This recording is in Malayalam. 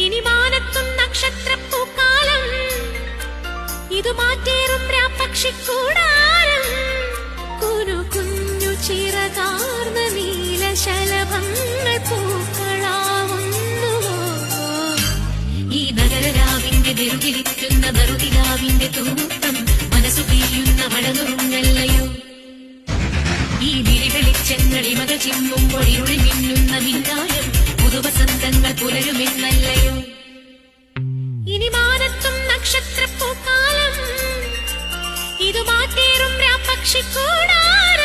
ഇനി മാനത്തും നക്ഷത്രപ്പൂക്കാലം, ഇതു മാറ്റേറും പക്ഷിക്കൂടാരം. കുരു കുഞ്ഞു ചിറകാർന്ന നീലശലഭങ്ങൾ പൂക്കളാവുന്നുവോ? ഈ നഗരരാവിന്റെ നെറുകിലിറ്റുന്ന നറുതിരാവിന്റെ തൂക്കം മനസ്സു തീയുന്ന മഴനുറുങ്ങല്ലയോ? ഈ വിരികളിച്ചെങ്ങളിമകൾ ചിമ്മുമ്പോൾ ഇരുളിൽ മിന്നുന്ന മിന്നായം പുതുവസന്തങ്ങൾ പുലരുമെന്നല്ലയോ? ഇനി മാനത്തും നക്ഷത്രപ്പൂക്കാലം, ഇതു മാറ്റേറും പക്ഷിക്കൂടാരം.